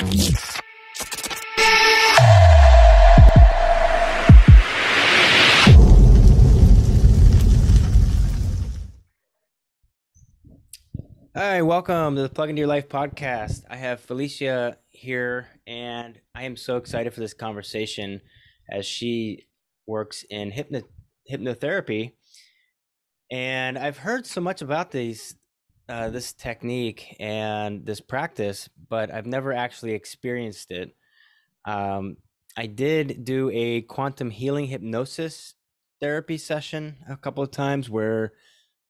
Hi, welcome to the Plug Into Your Life podcast. I have Phelisia here, and I am so excited for this conversation as she works in hypnotherapy. And I've heard so much about this technique and this practice, but I've never actually experienced it. I did do a quantum healing hypnosis therapy session a couple of times where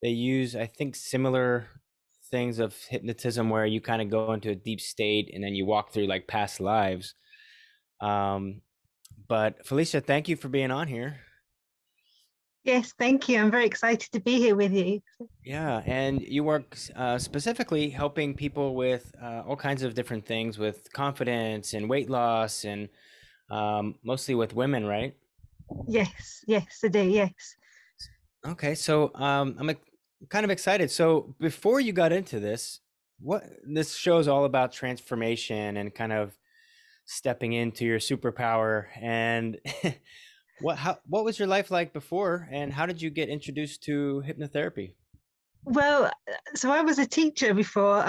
they use, I think, similar things of hypnotism where you kind of go into a deep state and then you walk through like past lives. But Phelisia, thank you for being on here. Yes, thank you. I'm very excited to be here with you. Yeah, and you work specifically helping people with all kinds of different things with confidence and weight loss and mostly with women, right? Yes, I do. Yes. Okay, so I'm kind of excited. So before you got into this, this show is all about transformation and kind of stepping into your superpower. And what was your life like before, and how did you get introduced to hypnotherapy? Well, so I was a teacher before.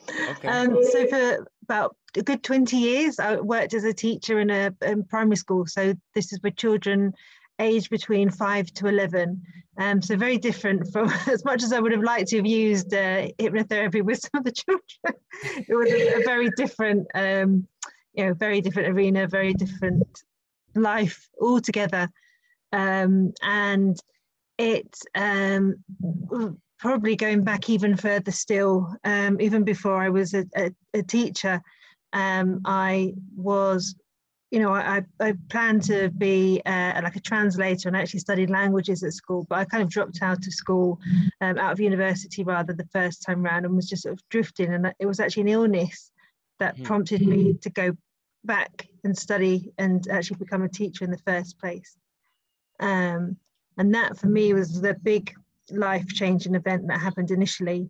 Okay. So for about a good 20 years, I worked as a teacher in primary school. So this is with children aged between 5 to 11. So very different from, as much as I would have liked to have used hypnotherapy with some of the children. It was a very different, very different arena, very different life altogether. And it's probably going back even further still, even before I was a teacher. I was, I planned to be like a translator, and I actually studied languages at school, but I kind of dropped out of school, out of university rather, the first time round, and was just sort of drifting. And it was actually an illness that prompted me to go back and study and actually become a teacher in the first place. And that for me was the big life-changing event that happened initially.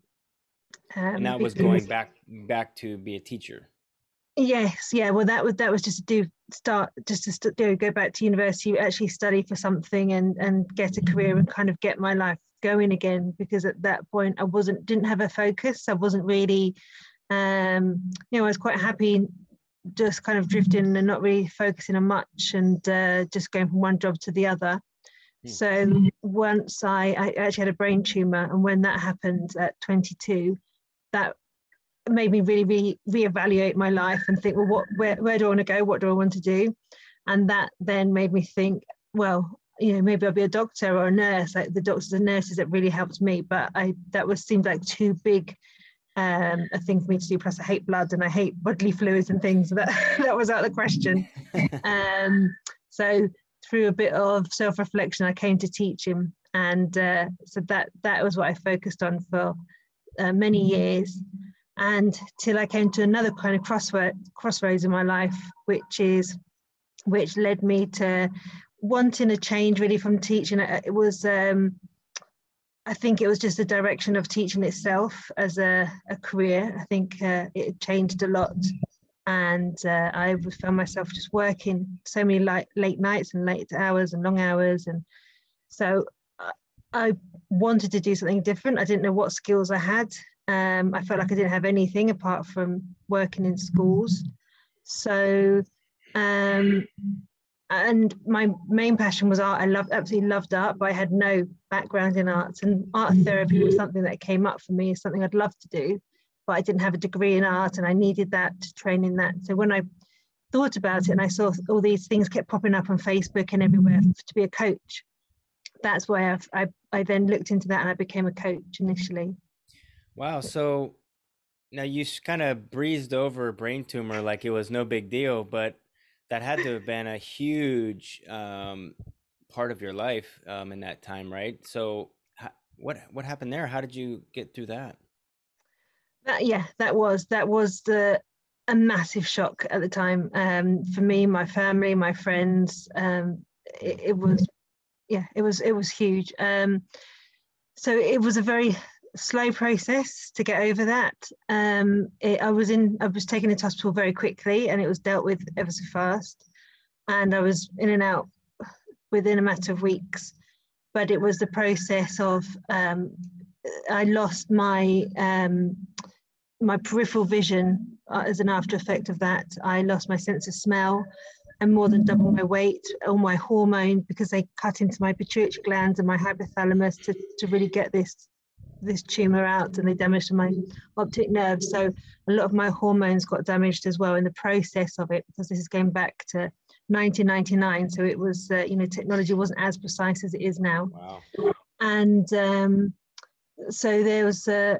And that was going back to be a teacher. Yes, yeah. Well, that was just to go back to university, actually study for something, and get a career and kind of get my life going again. Because at that point, I didn't have a focus. I wasn't really, I was quite happy just kind of drifting and not really focusing on much, and just going from one job to the other. So once I actually had a brain tumor, and when that happened at 22, that made me really reevaluate my life and think, well, where do I want to go? What do I want to do? And that then made me think, well, maybe I'll be a doctor or a nurse. Like the doctors and nurses, it really helped me, but seemed like too big a thing for me to do. Plus I hate blood and I hate bodily fluids and things. So that was out of the question. So through a bit of self-reflection, I came to teaching, and so that was what I focused on for many years, and till I came to another kind of crossroads in my life, which led me to wanting a change really from teaching. It was I think it was just the direction of teaching itself as a career. I think it changed a lot. And I found myself just working so many late nights and late hours and long hours. And so I wanted to do something different. I didn't know what skills I had. I felt like I didn't have anything apart from working in schools. So, and my main passion was art. I absolutely loved art, but I had no background in arts. And art therapy was something that came up for me as something I'd love to do. But I didn't have a degree in art, and I needed that to train in that. So when I thought about it and I saw all these things kept popping up on Facebook and everywhere to be a coach, that's why I then looked into that, and I became a coach initially. Wow. So now you kind of breezed over a brain tumor like it was no big deal, but that had to have been a huge part of your life in that time, right? So what happened there? How did you get through that? That was a massive shock at the time, for me, my family, my friends. It was huge. So it was a very slow process to get over that. I was taken into hospital very quickly, and it was dealt with ever so fast. And I was in and out within a matter of weeks. But it was the process of I lost my my peripheral vision as an after effect of that. I lost my sense of smell and more than double my weight, all my hormones, because they cut into my pituitary glands and my hypothalamus to really get this tumor out, and they damaged my optic nerve. So a lot of my hormones got damaged as well in the process of it, because this is going back to 1999. So it was, technology wasn't as precise as it is now. Wow. And so there was a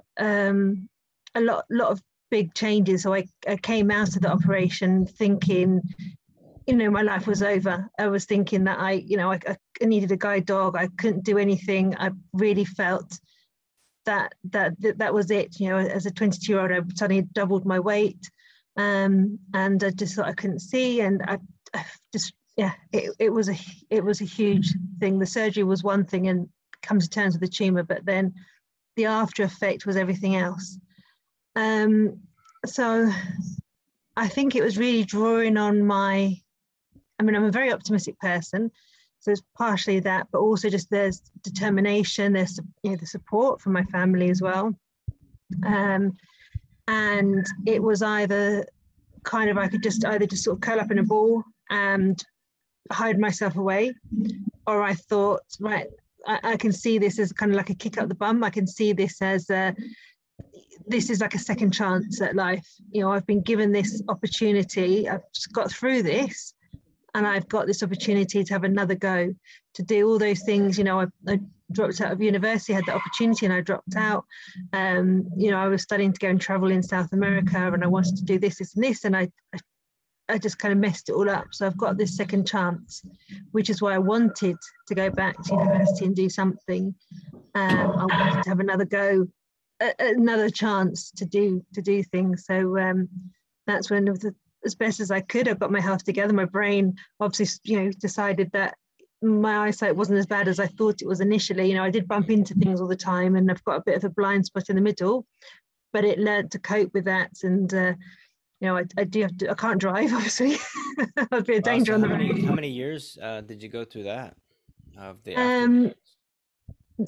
lot of big changes. So I came out of the operation thinking, my life was over. I was thinking that I needed a guide dog. I couldn't do anything. I really felt that was it. As a 22-year-old, I suddenly doubled my weight, and I just thought I couldn't see, and I just it was a huge thing. The surgery was one thing, and come to terms with the tumor, but then the after effect was everything else. So I think it was really drawing on I'm a very optimistic person, so it's partially that, but also just there's determination, there's the support from my family as well, and it was either kind of I could just sort of curl up in a ball and hide myself away, or I thought, right, I can see this as kind of like a kick up the bum. I can see this as this is like a second chance at life. I've been given this opportunity. I've just got through this, and I've got this opportunity to have another go, to do all those things. I dropped out of university, had the opportunity, and I dropped out. I was studying to go and travel in South America, and I wanted to do this, and this, and I just kind of messed it all up. So I've got this second chance, which is why I wanted to go back to university and do something. I wanted to have another go, another chance to do things. So that's when, as best as I could, I got my health together. My brain obviously, decided that my eyesight wasn't as bad as I thought it was initially. I did bump into things all the time, and I've got a bit of a blind spot in the middle, but it learned to cope with that. And I do have to. I can't drive, obviously. I'd be a danger on the road. How many years did you go through that? Of the after?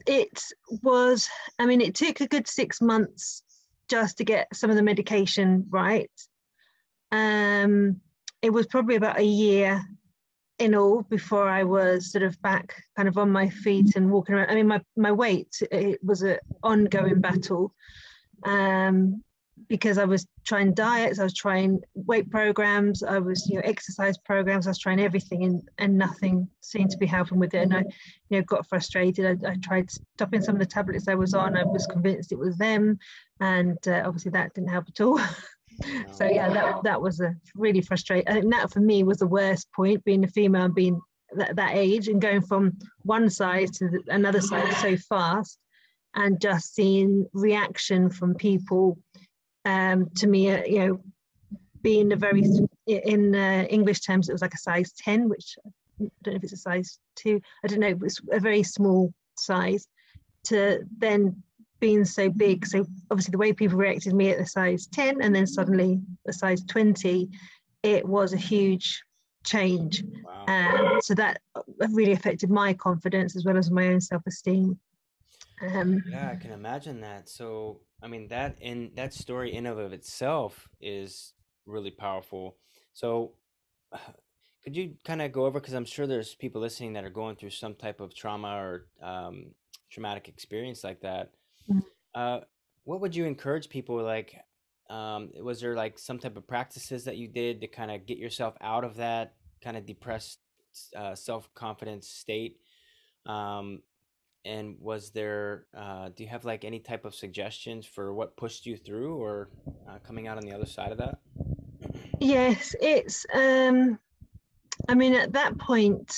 It was. It took a good 6 months just to get some of the medication right. It was probably about a year in all before I was sort of back, kind of on my feet and walking around. My weight, it was an ongoing battle. Because I was trying diets, I was trying weight programs, I was, exercise programs, I was trying everything, and nothing seemed to be helping with it. And I, got frustrated. I tried stopping some of the tablets I was on. I was convinced it was them, and obviously that didn't help at all. So that was a really frustrating. I think that for me was the worst point, being a female and being that age and going from one side to another side so fast, and just seeing reaction from people. To me, being a very, in English terms, it was like a size 10, which I don't know if it's a size 2. I don't know, it was a very small size, to then being so big. So obviously the way people reacted to me at the size 10 and then suddenly a size 20, it was a huge change. Wow. So that really affected my confidence as well as my own self-esteem. Yeah, I can imagine that. So, that story in of itself is really powerful. So, could you kind of go over, because I'm sure there's people listening that are going through some type of trauma or traumatic experience like that. What would you encourage people, like, was there like some type of practices that you did to kind of get yourself out of that kind of depressed self-confidence state? And was there, do you have like any type of suggestions for what pushed you through, or coming out on the other side of that? Yes, it's, at that point,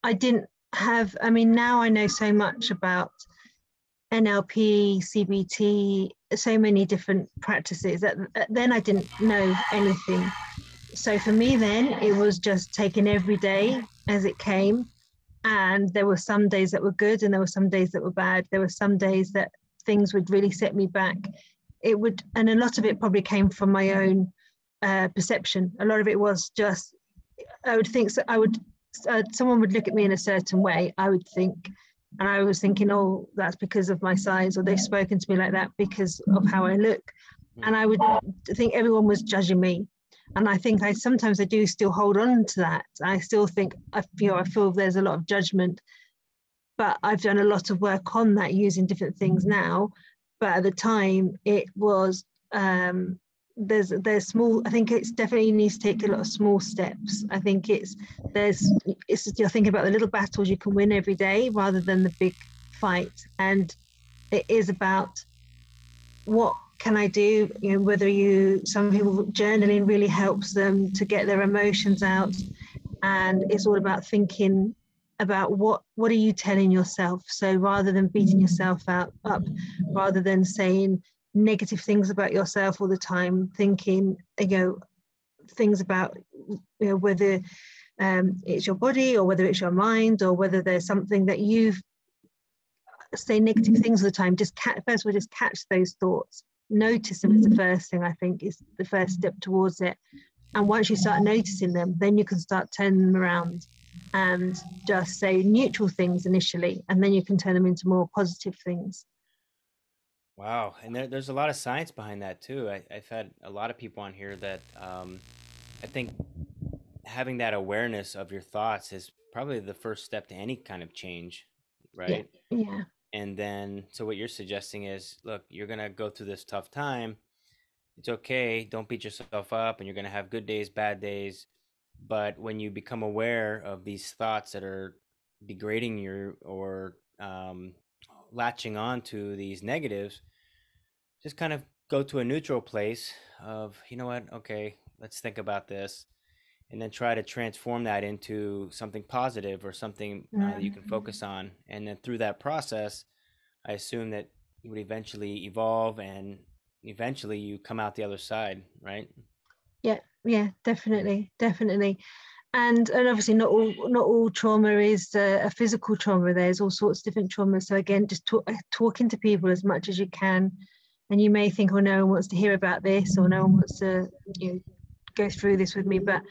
I didn't have, now I know so much about NLP, CBT, so many different practices that then I didn't know anything. So for me then, it was just taking every day as it came. And there were some days that were good, and there were some days that were bad. There were some days that things would really set me back, it would, and a lot of it probably came from my own perception. A lot of it was just, I would think, so I would, someone would look at me in a certain way, I would think, and I was thinking, oh, that's because of my size, or they've spoken to me like that because of how I look. And I would think everyone was judging me. And I think sometimes I do still hold on to that. I still think, I feel there's a lot of judgment, but I've done a lot of work on that using different things now. But at the time it was, there's small, I think it's definitely needs to take a lot of small steps. I think it's you're thinking about the little battles you can win every day rather than the big fight. And it is about, what can I do? Whether some people, journaling really helps them to get their emotions out. And it's all about thinking about what are you telling yourself. So rather than beating yourself up, rather than saying negative things about yourself all the time, thinking, things about, whether it's your body or whether it's your mind, or whether there's something that you've say negative things all the time. Just first of all, just catch those thoughts. Notice them is the first thing, I think, is the first step towards it. And once you start noticing them, then you can start turning them around and just say neutral things initially, and then you can turn them into more positive things. Wow. And there's a lot of science behind that too. I've had a lot of people on here that I think having that awareness of your thoughts is probably the first step to any kind of change, right? Yeah. And then, so what you're suggesting is, look, you're going to go through this tough time. It's okay. Don't beat yourself up, and you're going to have good days, bad days. But when you become aware of these thoughts that are degrading you, or latching on to these negatives, just kind of go to a neutral place of, you know what, okay, let's think about this, and then try to transform that into something positive, or something that you can focus on. And then through that process, I assume that you would eventually evolve, and eventually you come out the other side, right? Yeah, definitely. And obviously not all trauma is a physical trauma. There's all sorts of different traumas. So again, just talking to people as much as you can. And you may think, oh, no one wants to hear about this, or no one wants to go through this with me, but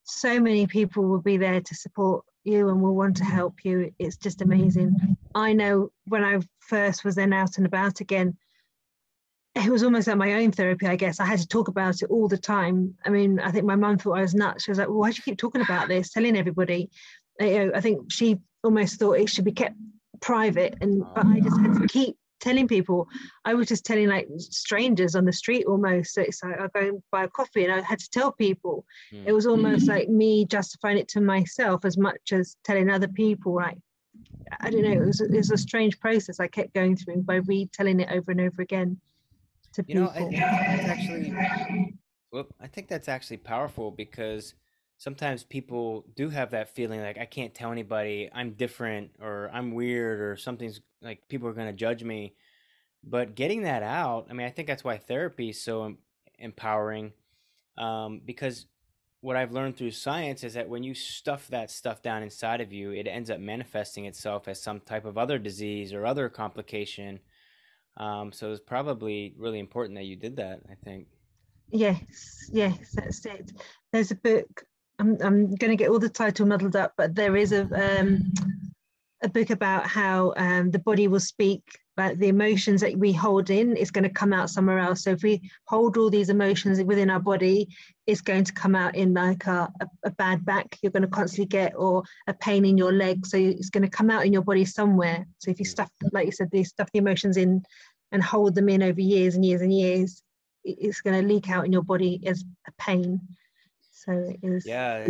so many people will be there to support you and will want to help you. It's just amazing. I know when I first was then out and about again, it was almost like my own therapy, I guess. I had to talk about it all the time. I mean, I think my mum thought I was nuts. She was like, well, why do you keep talking about this, telling everybody? I think she almost thought it should be kept private, but I just had to keep telling people. I was just telling like strangers on the street almost. So it's like I go and buy a coffee and I had to tell people. It was almost like me justifying it to myself as much as telling other people. Like, I don't know, it was a strange process I kept going through by retelling it over and over again to people. I think that's actually, well, I think that's actually powerful, because sometimes people do have that feeling like, I can't tell anybody, I'm different, or I'm weird, or something's like, people are going to judge me. But getting that out, I mean, I think that's why therapy is so empowering, because what I've learned through science is that when you stuff that stuff down inside of you, it ends up manifesting itself as some type of other disease or other complication. So it's probably really important that you did that, I think. Yes, that's it. There's a book. I'm going to get all the title muddled up, but there is a book about how the body will speak. Like the emotions that we hold in is going to come out somewhere else. So if we hold all these emotions within our body, it's going to come out in like a bad back you're going to constantly get, or a pain in your leg. So it's going to come out in your body somewhere. So if you stuff, like you said, stuff the emotions in and hold them in over years and years and years, it's going to leak out in your body as a pain. So it is. Yeah,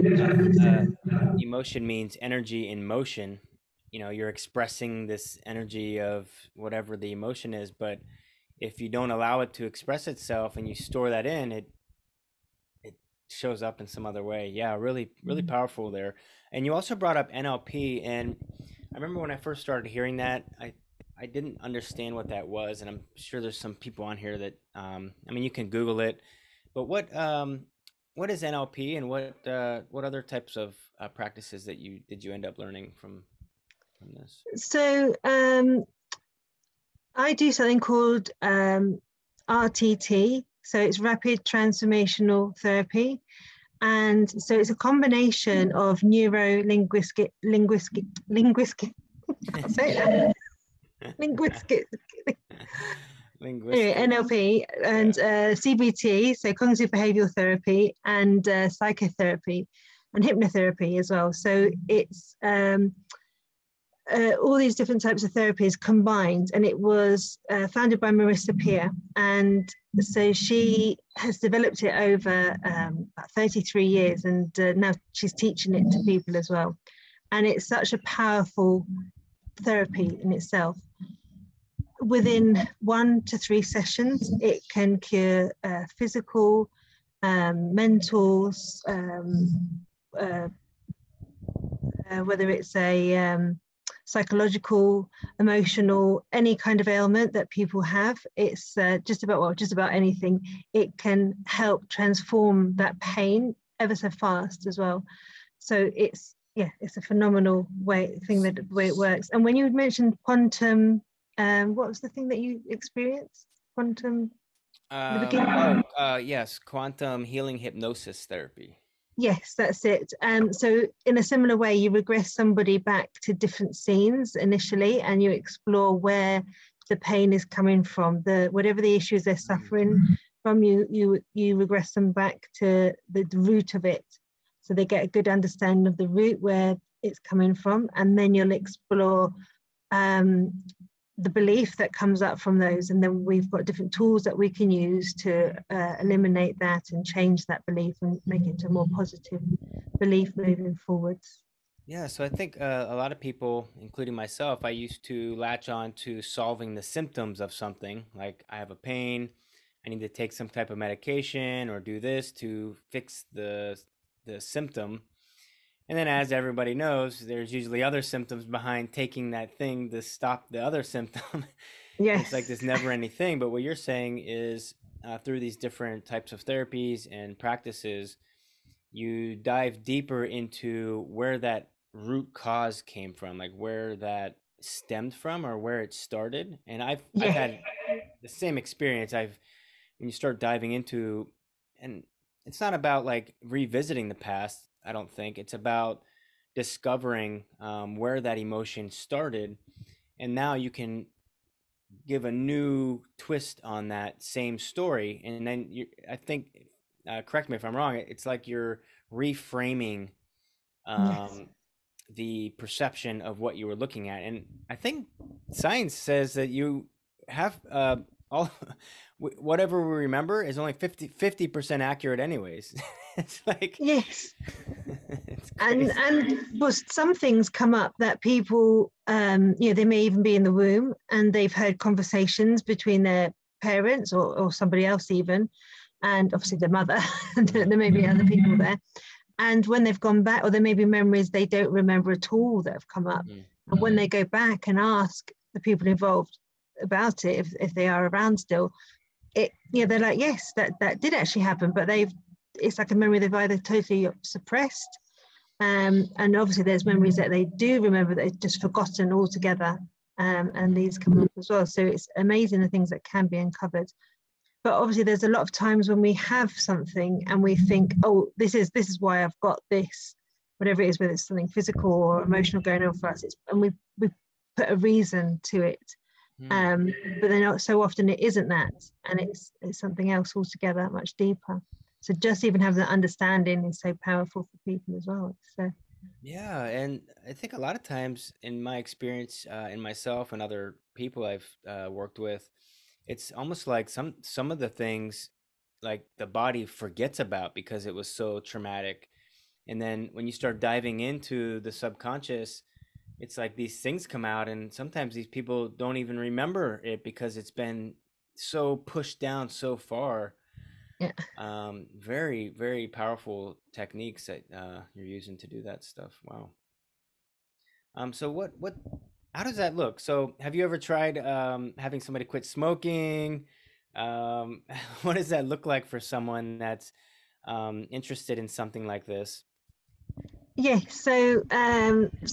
emotion means energy in motion. You're expressing this energy of whatever the emotion is, but if you don't allow it to express itself and you store that in, it shows up in some other way. Yeah, really, really powerful there. And you also brought up NLP, and I remember when I first started hearing that, I didn't understand what that was, and I'm sure there's some people on here that I mean, you can Google it, but what is NLP, and what other types of practices that you end up learning from this? So I do something called RTT, so it's Rapid Transformational Therapy. And so it's a combination of linguistic, I can't say that, linguistic, anyway, Linguistic. NLP and Yeah. CBT, so cognitive behavioral therapy, and psychotherapy and hypnotherapy as well. So it's all these different types of therapies combined, and it was founded by Marissa Peer. And so she has developed it over about 33 years, and now she's teaching it to people as well. And it's such a powerful therapy in itself. Within 1 to 3 sessions, it can cure physical, mental, uh, whether it's a psychological, emotional, any kind of ailment that people have. It's just about anything. It can help transform that pain ever so fast as well. So it's a phenomenal the way it works. And when you mentioned quantum, what was the thing that you experienced? Quantum in the beginning? Yes, quantum healing hypnosis therapy. Yes, that's it. So in a similar way, you regress somebody back to different scenes initially, and you explore where the pain is coming from, whatever the issues they're suffering from. You regress them back to the root of it, so they get a good understanding of the root where it's coming from, and then you'll explore the belief that comes up from those, and then we've got different tools that we can use to eliminate that and change that belief and make it a more positive belief moving forwards. Yeah, so I think a lot of people, including myself, I used to latch on to solving the symptoms of something. Like I have a pain, I need to take some type of medication or do this to fix the symptom. And then, as everybody knows, there's usually other symptoms behind taking that thing to stop the other symptom. And it's like Yes. this never-ending thing. But what you're saying is, through these different types of therapies and practices, you dive deeper into where that root cause came from, like where that stemmed from or where it started. And I've Yeah. had the same experience. I've When you start diving into, and it's not about like revisiting the past. I don't think it's about discovering where that emotion started, and now you can give a new twist on that same story. And then I think, correct me if I'm wrong, it's like you're reframing Yes. um, the perception of what you were looking at. And I think science says that you have all whatever we remember is only 50% accurate anyways. It's like Yes. it's and crazy. well, some things come up that people they may even be in the womb and they've heard conversations between their parents or somebody else even, and obviously their mother. And there may be other people there, and when they've gone back, or there may be memories they don't remember at all that have come up. Mm. And when they go back and ask the people involved about it, if they are around still, they're like, yes, that did actually happen, but it's like a memory they've either totally suppressed, and obviously there's memories that they do remember that they've just forgotten altogether, and these come up as well. So it's amazing the things that can be uncovered. But obviously there's a lot of times when we have something and we think, oh, this is why I've got this, whatever it is, whether it's something physical or emotional going on for us, and we put a reason to it. Hmm. um, but then so often it isn't that, and it's something else altogether, much deeper. So just even having that understanding is so powerful for people as well. So Yeah, and I think a lot of times in my experience, in myself and other people I've worked with, it's almost like some of the things like the body forgets about because it was so traumatic. And then when you start diving into the subconscious, it's like these things come out, and sometimes these people don't even remember it because it's been so pushed down so far. yeah. Very, very powerful techniques that you're using to do that stuff. Wow. So how does that look? So have you ever tried having somebody quit smoking? Um, what does that look like for someone that's interested in something like this? Yeah, so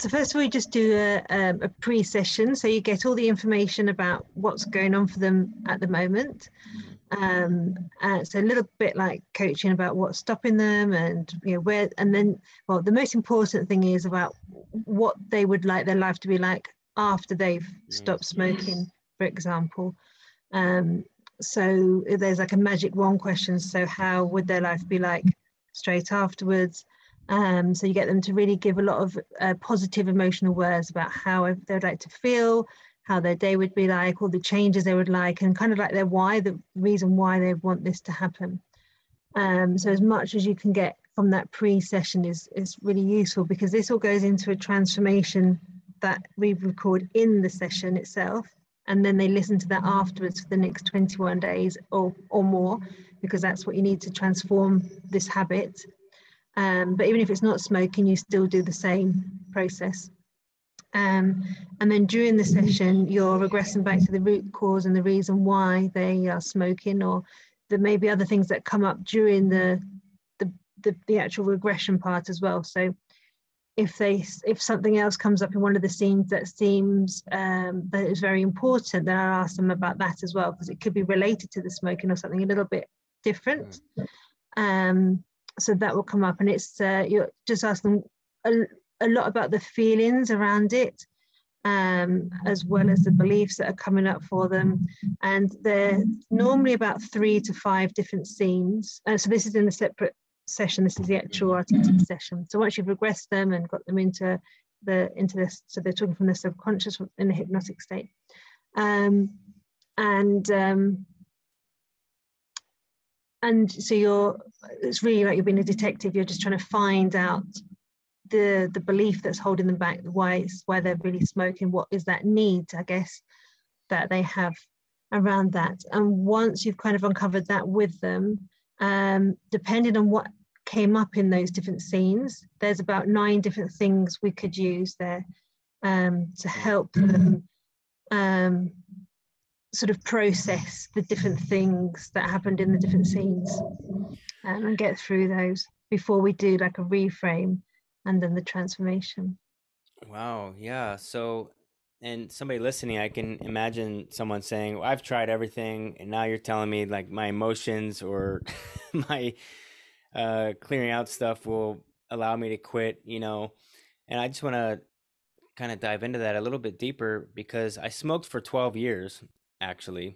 first of all, you just do a pre-session, so you get all the information about what's going on for them at the moment. Mm-hmm. So a little bit like coaching about what's stopping them, and where, and then, well, the most important thing is about what they would like their life to be like after they've Mm. stopped smoking, for example. Um, so there's like a magic wand question. So how would their life be like straight afterwards? So you get them to really give a lot of positive emotional words about how they'd like to feel, how their day would be like, all the changes they would like, and kind of like their why, the reason why they want this to happen. So as much as you can get from that pre-session is really useful, because this all goes into a transformation that we record in the session itself, and then they listen to that afterwards for the next 21 days or more, because that's what you need to transform this habit. But even if it's not smoking, you still do the same process. Um, and then during the session, you're regressing back to the root cause and the reason why they are smoking, or there may be other things that come up during the, the actual regression part as well. So if something else comes up in one of the scenes that seems that is very important, then I'll ask them about that as well, because it could be related to the smoking or something a little bit Mm. different. Um, so that will come up, and it's you're just asking a lot about the feelings around it, as well as the beliefs that are coming up for them. And they're normally about 3 to 5 different scenes. So this is in a separate session. This is the actual RTT session. So once you've regressed them and got them into this, so they're talking from the subconscious in the hypnotic state. Um, and and so it's really like you're being a detective. You're just trying to find out the belief that's holding them back, why they're really smoking, what is that need, I guess, that they have around that. And once you've kind of uncovered that with them, depending on what came up in those different scenes, there's about 9 different things we could use there, to Mm. help them sort of process the different things that happened in the different scenes, and get through those before we do like a reframe and then the transformation. Wow. Yeah. So, and somebody listening, I can imagine someone saying, well, I've tried everything, and now you're telling me like my emotions or my clearing out stuff will allow me to quit, And I just want to kind of dive into that a little bit deeper because I smoked for 12 years, actually.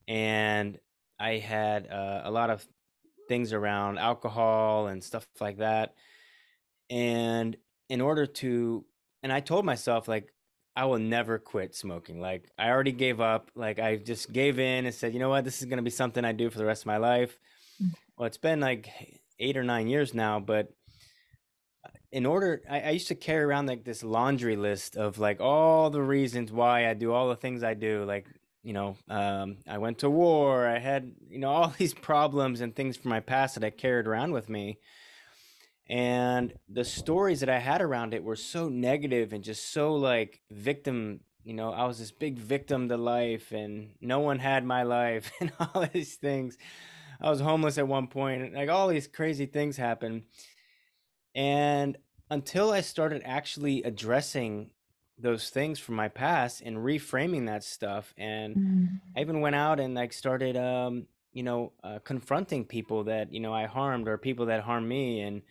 And I had a lot of things around alcohol and stuff like that. And in order to, and I told myself, like, I will never quit smoking. Like, I already gave up. Like, I just gave in and said, you know what, this is going to be something I do for the rest of my life. Well, it's been like 8 or 9 years now, but I used to carry around like this laundry list of like all the reasons why I do all the things I do. Like, I went to war. I had, all these problems and things from my past that I carried around with me. And the stories that I had around it were so negative and just so like victim. I was this big victim to life and no one had my life and all these things. I was homeless at one point. Like all these crazy things happened. And until I started actually addressing those things from my past and reframing that stuff, and Mm. I even went out and like started, confronting people that I harmed or people that harmed me, and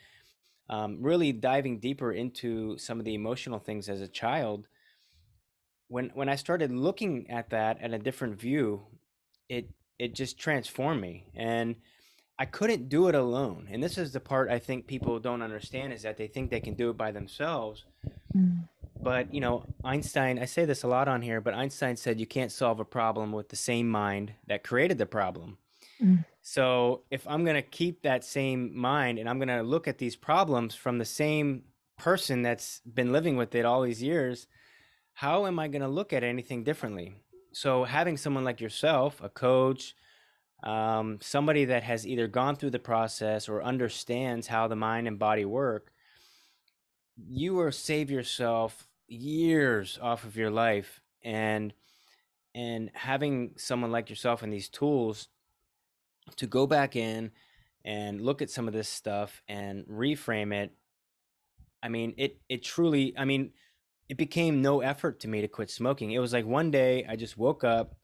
really diving deeper into some of the emotional things as a child. When I started looking at that at a different view, it it just transformed me, and I couldn't do it alone. And this is the part I think people don't understand is that they think they can do it by themselves. Mm. But, Einstein, I say this a lot on here, but Einstein said you can't solve a problem with the same mind that created the problem. Mm. So if I'm going to keep that same mind and I'm going to look at these problems from the same person that's been living with it all these years, how am I going to look at anything differently? So having someone like yourself, a coach, somebody that has either gone through the process or understands how the mind and body work, you will save yourself years off of your life. And having someone like yourself and these tools to go back in and look at some of this stuff and reframe it, I mean, it truly, I mean, it became no effort to me to quit smoking. It was like one day I just woke up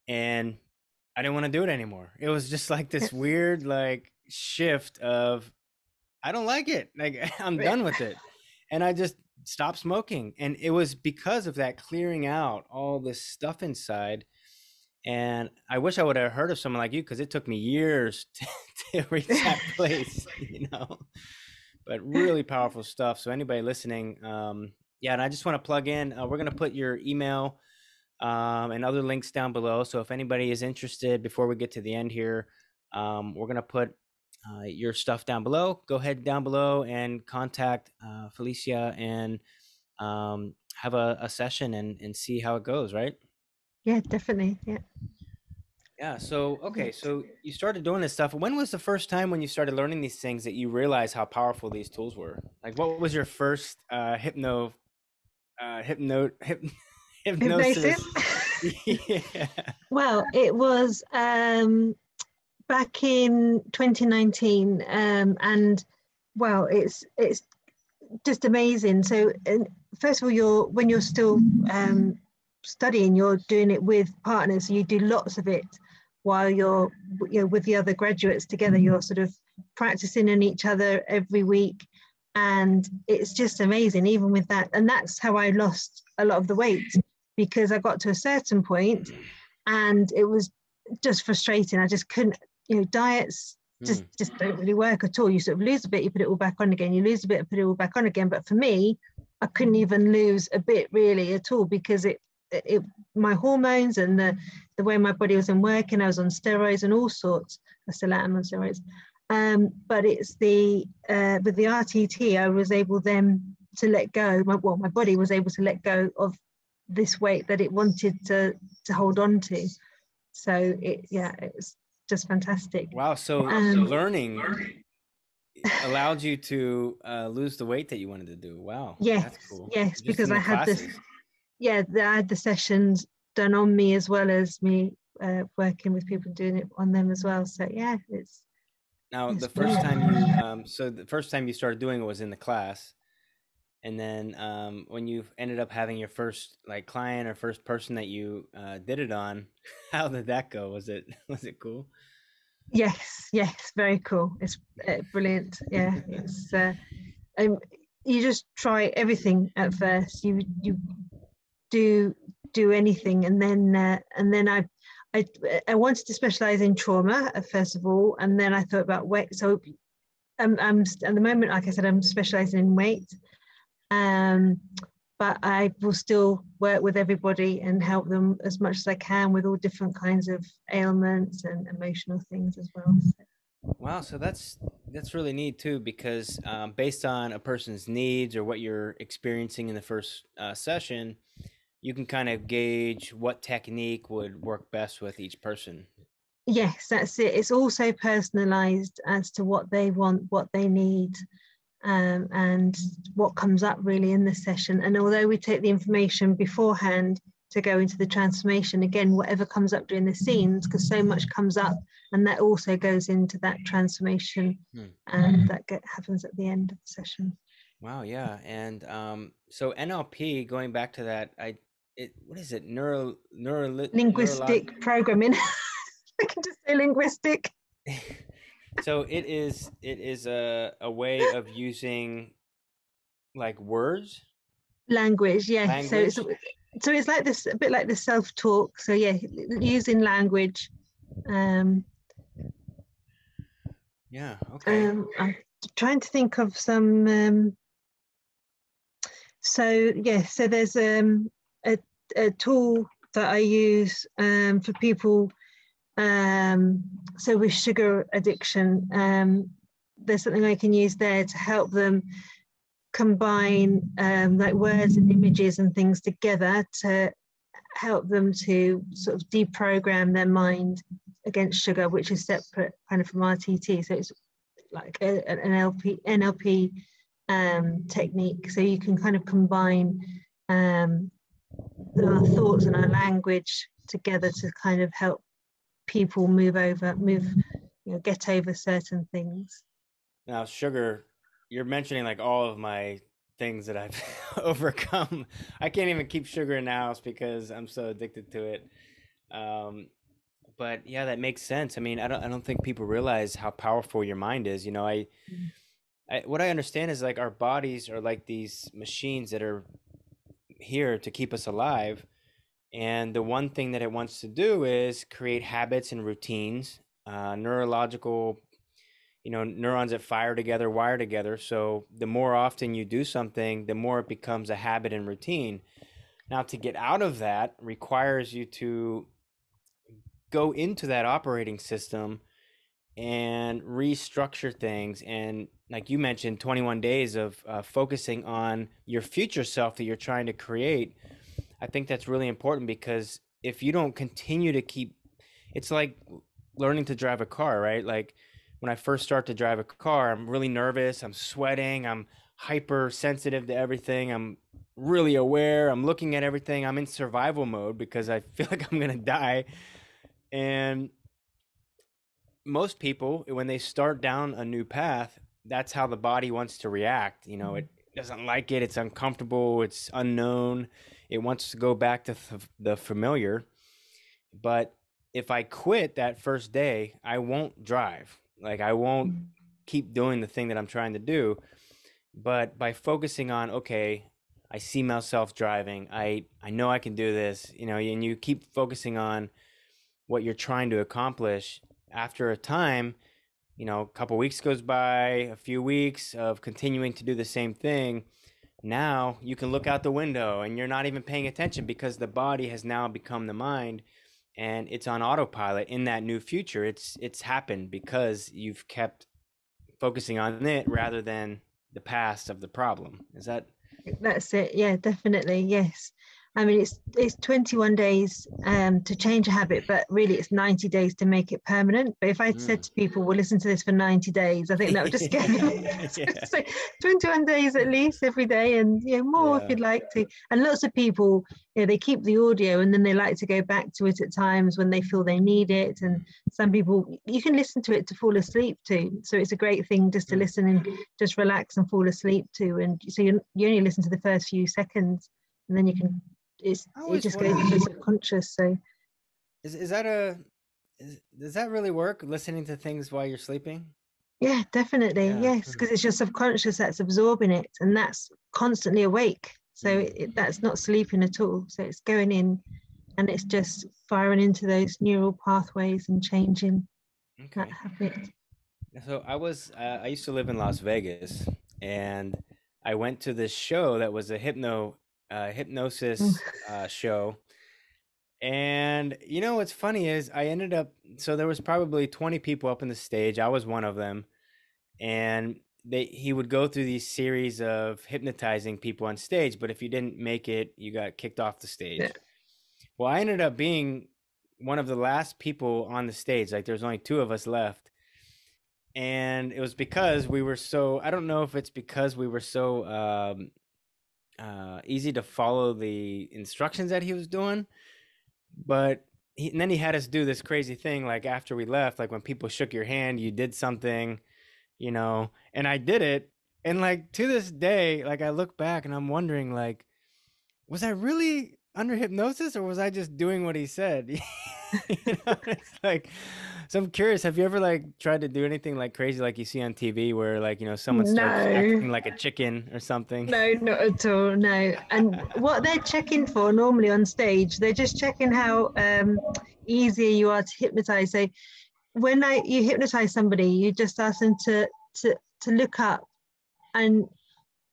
and I didn't want to do it anymore. It was just like Yeah. this weird like shift of I don't like it. Like I'm Yeah. done with it. And I just stopped smoking. And it was because of that clearing out all this stuff inside. And I wish I would have heard of someone like you because it took me years to reach that place, you know. But really powerful stuff. So anybody listening, yeah, and I just want to plug in. We're gonna put your email and other links down below. So if anybody is interested, before we get to the end here, we're gonna put your stuff down below. Go ahead down below and contact Phelisia and have a session and see how it goes. Right? Yeah, definitely. Yeah. Yeah. So okay. Brilliant. So you started doing this stuff. When was the first time when you started learning these things that you realized how powerful these tools were? Like, what was your first hypnosis? Hypnosis. Yeah. Well, it was back in 2019, and well, it's just amazing. So, first of all, when you're still studying, you're doing it with partners. So you do lots of it while you're with the other graduates together. You're sort of practicing on each other every week, and it's just amazing. Even with that, and that's how I lost a lot of the weight, because I got to a certain point, and it was just frustrating. I just couldn't. Diets just don't really work at all. You sort of lose a bit, you put it all back on again. You lose a bit, put it all back on again. But for me, I couldn't even lose a bit really at all, because it my hormones and the way my body was working. I was on steroids and all sorts. I still am on steroids. But it's with the RTT, I was able then to let go. My body was able to let go of this weight that it wanted to hold on to. So it was just fantastic. Wow. So learning allowed you to lose the weight that you wanted to do. Wow. Yes, That's cool. yes, Just because in I the had this. classes. Yeah, I had the sessions done on me, as well as me working with people doing it on them as well. So yeah, Now, it's the first brilliant. time you so the first time you started doing it was in the class. And then when you ended up having your first like client or first person that you did it on, how did that go? Was it cool? Yes, very cool. It's brilliant. Yeah, it's um, you just try everything at first. You do anything, and then I wanted to specialize in trauma first of all, and then I thought about weight. So I'm at the moment, like I said, I'm specializing in weight. Um, but I will still work with everybody and help them as much as I can with all different kinds of ailments and emotional things as well. Wow, so that's really neat too, because based on a person's needs or what you're experiencing in the first session, you can kind of gauge what technique would work best with each person. Yes, that's it. It's also personalized as to what they want, what they need, and what comes up really in the session. And although we take the information beforehand to go into the transformation, again, whatever comes up during the scenes, because so much comes up, and that also goes into that transformation, and that happens at the end of the session. Wow, yeah, and so NLP, going back to that, what is it? Linguistic programming. I can just say linguistic. So it is a way of using like words, Language, yeah. language. So it's like this, a bit like the self-talk. So yeah, using language. Yeah. Okay. I'm trying to think of some. So yeah, so there's a tool that I use for people. So with sugar addiction, there's something I can use there to help them combine like words and images and things together to help them to sort of deprogram their mind against sugar, which is separate kind of from RTT. So it's like an NLP technique. So you can kind of combine our thoughts and our language together to kind of help people get over certain things. Now, sugar, you're mentioning like all of my things that I've overcome. I can't even keep sugar in the house because I'm so addicted to it. Um, but yeah, that makes sense. I mean, I don't think people realize how powerful your mind is. What I understand is like our bodies are like these machines that are here to keep us alive. And the one thing that it wants to do is create habits and routines, neurological, neurons that fire together, wire together. So the more often you do something, the more it becomes a habit and routine. Now, to get out of that requires you to go into that operating system and restructure things. And like you mentioned, 21 days of focusing on your future self that you're trying to create. I think that's really important because if you don't continue to keep, it's like learning to drive a car, right? Like when I first start to drive a car, I'm really nervous, I'm sweating, I'm hypersensitive to everything, I'm really aware, I'm looking at everything, I'm in survival mode because I feel like I'm going to die. And most people, when they start down a new path, that's how the body wants to react. It doesn't like it, it's uncomfortable, it's unknown, it wants to go back to the familiar. But if I quit that first day, I won't drive. Like I won't keep doing the thing that I'm trying to do. But by focusing on, okay, I see myself driving, I know I can do this, and you keep focusing on what you're trying to accomplish. After a time, a couple weeks goes by, a few weeks of continuing to do the same thing. Now you can look out the window and you're not even paying attention because the body has now become the mind and it's on autopilot in that new future. It's happened because you've kept focusing on it rather than the past of the problem. Is that? That's it. Yeah, definitely. Yes. I mean, it's 21 days to change a habit, but really it's 90 days to make it permanent. But if I said to people, well, listen to this for 90 days, I think that would just scare them. Yeah. So 21 days at least every day, and more if Yeah. you'd like to. And lots of people, they keep the audio and then they like to go back to it at times when they feel they need it. And some people, you can listen to it to fall asleep to. So it's a great thing just to listen and just relax and fall asleep to. And so you only listen to the first few seconds, and then you can. It just goes into subconscious. So Is does that really work? Listening to things while you're sleeping? yeah, definitely. Yeah. Yes, because it's your subconscious that's absorbing it, and that's constantly awake. So that's not sleeping at all. So it's going in and it's just firing into those neural pathways and changing that Okay. habit. So I used to live in Las Vegas, and I went to this show that was a hypnosis show. And what's funny is I ended up, so there was probably 20 people up in the stage. I was one of them. And he would go through these series of hypnotizing people on stage, but if you didn't make it, you got kicked off the stage. Yeah. Well, I ended up being one of the last people on the stage. Like there's only two of us left. And it was because we were so, I don't know if it's because we were so easy to follow the instructions that he was doing, but and then he had us do this crazy thing. Like after we left, like when people shook your hand, you did something, and I did it. And like to this day, like I look back and I'm wondering, like, was I really under hypnosis or was I just doing what he said? It's like, so I'm curious, have you ever like tried to do anything like crazy like you see on TV where like, someone starts No, acting like a chicken or something? no, not at all. No. And what they're checking for normally on stage, they're just checking how easy you are to hypnotize. So when you hypnotize somebody, you just ask them to look up, and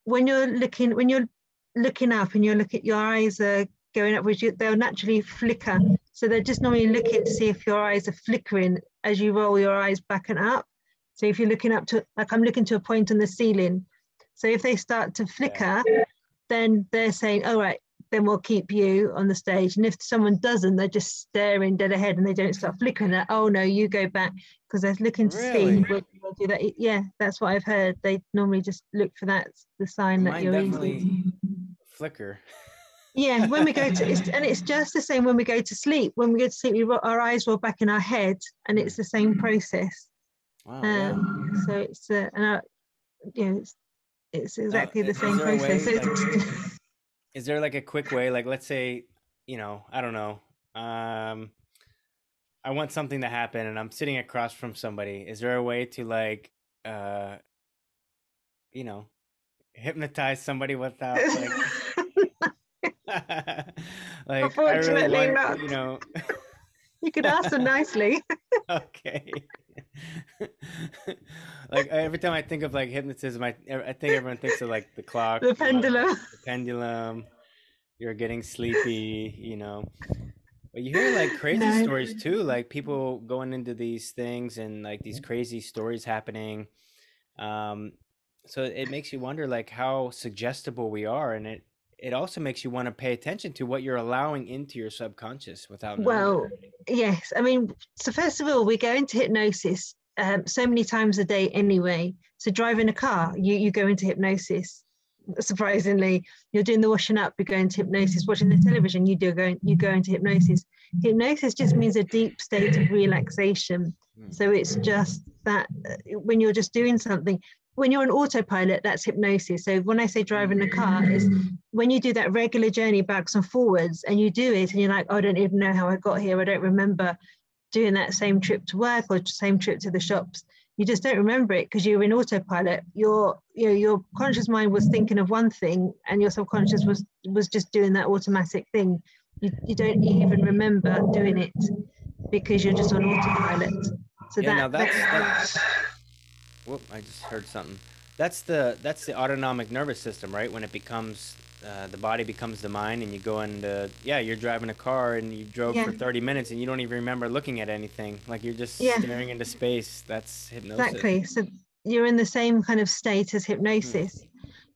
when you're looking up and your eyes are going upwards, they'll naturally flicker. So they're just normally looking to see if your eyes are flickering as you roll your eyes back and up. So if you're looking up to, like I'm looking to a point on the ceiling, so if they start to flicker, then they're saying, all right, then we'll keep you on the stage. And if someone doesn't, they're just staring dead ahead and they don't start flickering. That, oh no, you go back, because they're looking to see whether you'll do that. Yeah, that's what I've heard. They normally just look for that, the sign that you're Definitely flicker. Yeah, when we go to, it's just the same when we go to sleep. When we go to sleep, our eyes roll back in our head, and it's the same process. Wow. Yeah. So it's it's It's exactly the Is same there a process. way, So like, is there like a quick way, like, let's say, I don't know, um, I want something to happen and I'm sitting across from somebody. Is there a way to like, uh, you know, hypnotize somebody without like, like, I really unfortunately want, not. You could ask them nicely. okay. Like every time I think of like hypnotism, I think everyone thinks of like the clock, The pendulum. the pendulum. You're getting sleepy, But you hear like crazy No. stories too, like people going into these things and like these crazy stories happening. Um, so it makes you wonder like how suggestible we are, and it also makes you want to pay attention to what you're allowing into your subconscious without knowing it. Well, yes. I mean, so first of all, we go into hypnosis so many times a day anyway. So driving a car, you go into hypnosis. Surprisingly, you're doing the washing up, you go into hypnosis. Watching the television, you go into hypnosis. Hypnosis just means a deep state of relaxation. Hmm. So it's just that when you're just doing something, when you're on autopilot, that's hypnosis. So when I say driving a car, is when you do that regular journey backwards and forwards, and you do it, and you're like, oh, I don't even know how I got here. I don't remember doing that same trip to work or same trip to the shops. You just don't remember it because you're in autopilot. Your conscious mind was thinking of one thing, and your subconscious was just doing that automatic thing. You don't even remember doing it because you're just on autopilot. So Yeah, now that whoop, I just heard something. That's the autonomic nervous system, right? When it becomes the body becomes the mind, and you go into yeah, you're driving a car and you drove yeah, for 30 minutes and you don't even remember looking at anything. Like you're just yeah, staring into space. That's hypnosis. exactly. So you're in the same kind of state as Hmm. hypnosis.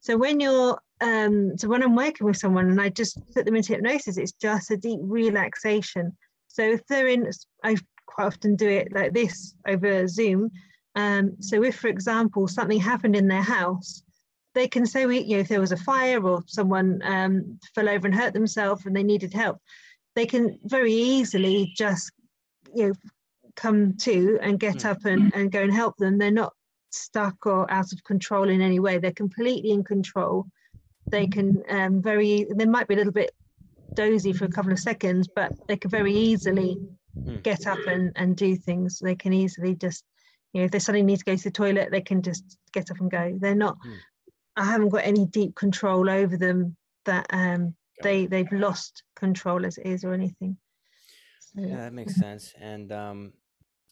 So when I'm working with someone and I just put them into hypnosis, it's just a deep relaxation. So if they're in, I quite often do it like this over Zoom. So if, for example, something happened in their house, they can say, if there was a fire or someone fell over and hurt themselves and they needed help, they can very easily just, you know, come to and get Hmm. up and go and help them. They're not stuck or out of control in any way. They're completely in control. They can they might be a little bit dozy for a couple of seconds, but they can very easily Hmm. get up and do things. They can easily just, if they suddenly need to go to the toilet, they can just get up and go. They're not, Hmm. I haven't got any deep control over them that Got it. they've lost control as it is or anything. Yeah, So that makes sense. And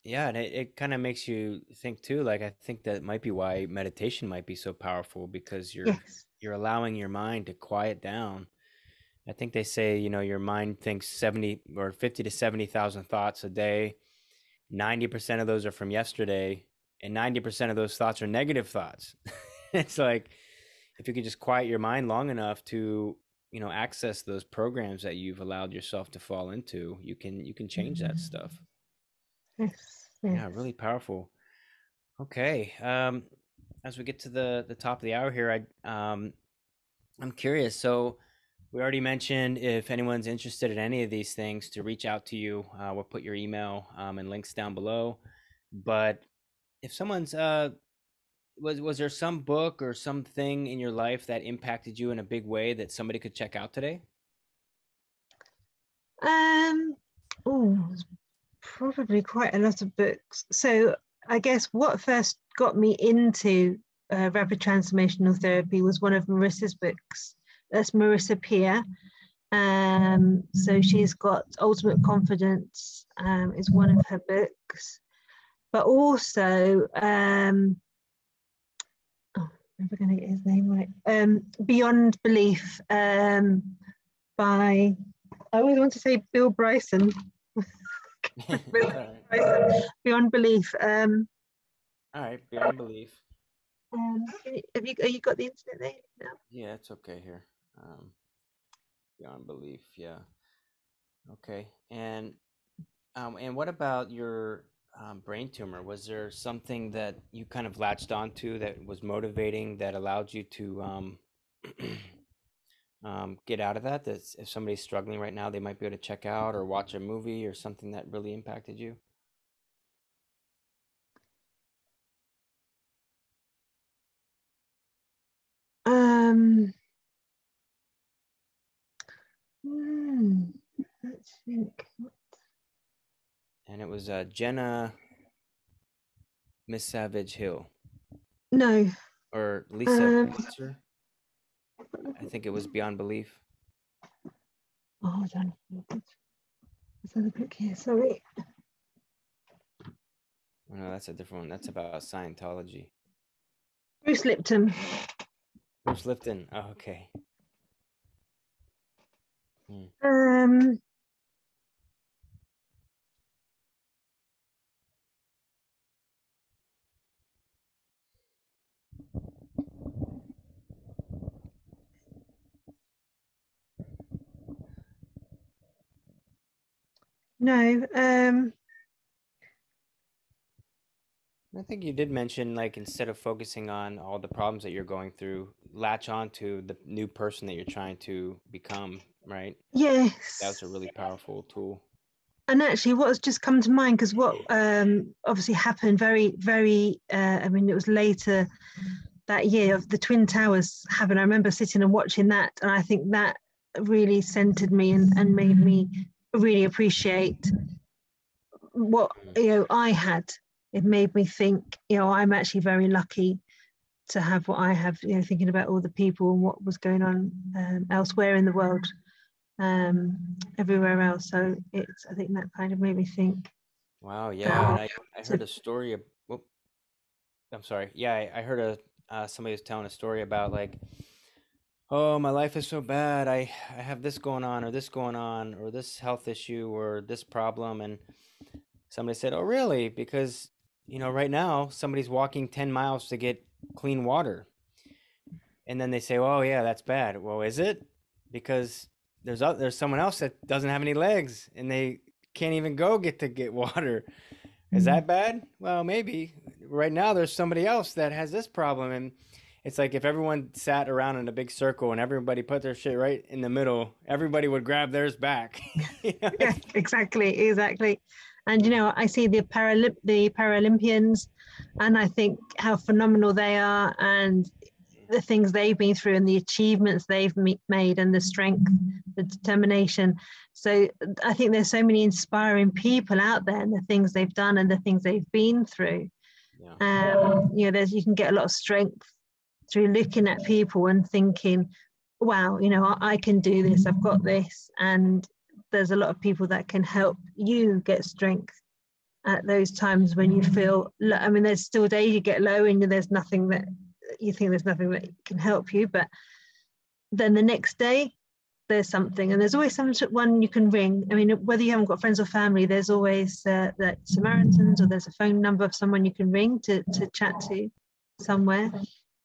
yeah, and it kind of makes you think too. Like I think that might be why meditation might be so powerful because yes, you're allowing your mind to quiet down. I think they say, your mind thinks 70 or 50 to 70,000 thoughts a day. 90% of those are from yesterday, and 90% of those thoughts are negative thoughts. It's like if you could just quiet your mind long enough to, access those programs that you've allowed yourself to fall into, you can change that stuff. yes, Yeah, yes. really powerful. Okay. As we get to the top of the hour here, I'm curious. So we already mentioned if anyone's interested in any of these things to reach out to you. We'll put your email and links down below. But if someone's was there some book or something in your life that impacted you in a big way that somebody could check out today? Um, oh, probably quite a lot of books. So I guess what first got me into rapid transformational therapy was one of Marissa's books. That's Marissa Peer. So she's got Ultimate Confidence is one of her books, but also oh, I'm never going to get his name right. Beyond Belief by I always want to say Bill Bryson. It's all right. Beyond Belief. All right, beyond belief. Have you got the internet there now? Yeah, it's okay here. Beyond belief. Yeah. Okay. And what about your brain tumor? Was there something that you kind of latched onto that was motivating that allowed you to get out of that? That if somebody's struggling right now, they might be able to check out or watch a movie or something that really impacted you? think. And it was Jenna Miss Savage Hill No. or Lisa Um, Pulitzer. I think it was Beyond Belief. hold on. Let's have a look here. Sorry. Oh, no, that's a different one. That's about Scientology. Bruce Lipton. Bruce Lipton. Oh, okay. Hmm. Um, no. I think you did mention, like, instead of focusing on all the problems that you're going through, latch on to the new person that you're trying to become, right? That was Yes. a really powerful tool. And actually, what's just come to mind, because what obviously happened very, very, I mean, it was later that year of the Twin Towers happened. I remember sitting and watching that, and I think that really centered me and made me really appreciate what I had. It made me think, I'm actually very lucky to have what I have. Thinking about all the people and what was going on elsewhere in the world, everywhere else. So I think that kind of made me think. Wow, yeah, and I To, heard a story of, whoop, I'm sorry. Yeah, I heard somebody was telling a story about, like, oh, my life is so bad. I have this going on or this going on or this health issue or this problem, and somebody said, "Oh, really? Because, right now somebody's walking 10 miles to get clean water." And then they say, "Oh, yeah, that's bad." Well, is it? Because there's someone else that doesn't have any legs and they can't even go get water. Is that bad? Well, maybe. Right now there's somebody else that has this problem, and it's like if everyone sat around in a big circle and everybody put their shit right in the middle, everybody would grab theirs back. yeah, exactly. And I see the Paralympians, and I think how phenomenal they are, and the things they've been through, and the achievements they've made, and the strength, the determination. So I think there's so many inspiring people out there, and the things they've done, and the things they've been through. Yeah. You can get a lot of strength through looking at people and thinking, wow, I can do this, I've got this. And there's a lot of people that can help you get strength at those times when you feel, I mean, there's still days you get low and there's nothing that you think there's nothing that can help you, but then the next day there's something, and there's always someone you can ring. I mean, whether you haven't got friends or family, there's always that Samaritans, or there's a phone number of someone you can ring to chat to somewhere.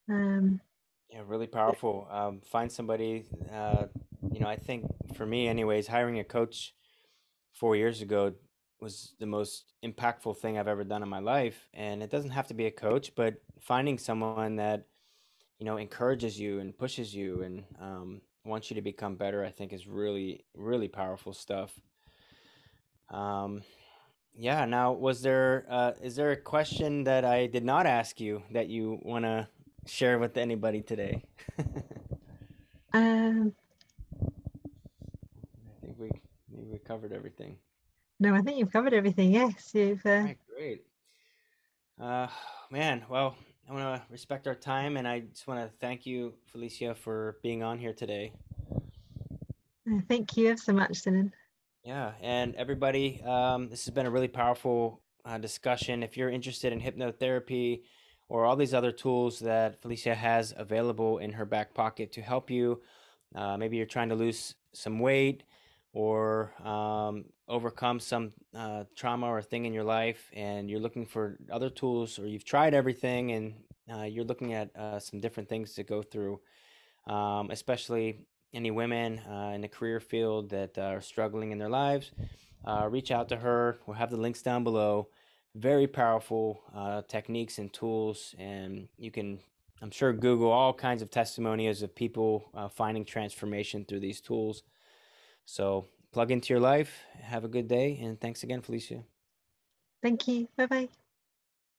Yeah, really powerful. Find somebody, I think for me anyways, hiring a coach 4 years ago was the most impactful thing I've ever done in my life. And it doesn't have to be a coach, but finding someone that, encourages you and pushes you and wants you to become better, I think is really, really powerful stuff. Um, yeah. Now, is there a question that I did not ask you that you want to share with anybody today? um, I think we covered everything. no, I think you've covered everything. Yes, you've. All right, great. Uh, Man, well, I want to respect our time, and I just want to thank you, Phelisia, for being on here today. Thank you so much, Sinan. Yeah, and everybody, this has been a really powerful discussion. If you're interested in hypnotherapy or all these other tools that Phelisia has available in her back pocket to help you, maybe you're trying to lose some weight or overcome some trauma or thing in your life, and you're looking for other tools, or you've tried everything and you're looking at some different things to go through, especially any women in the career field that are struggling in their lives, reach out to her. We'll have the links down below. Very powerful techniques and tools, and you can, I'm sure, Google all kinds of testimonials of people finding transformation through these tools. So plug into your life. Have a good day, and thanks again, Phelisia. Thank you. Bye bye.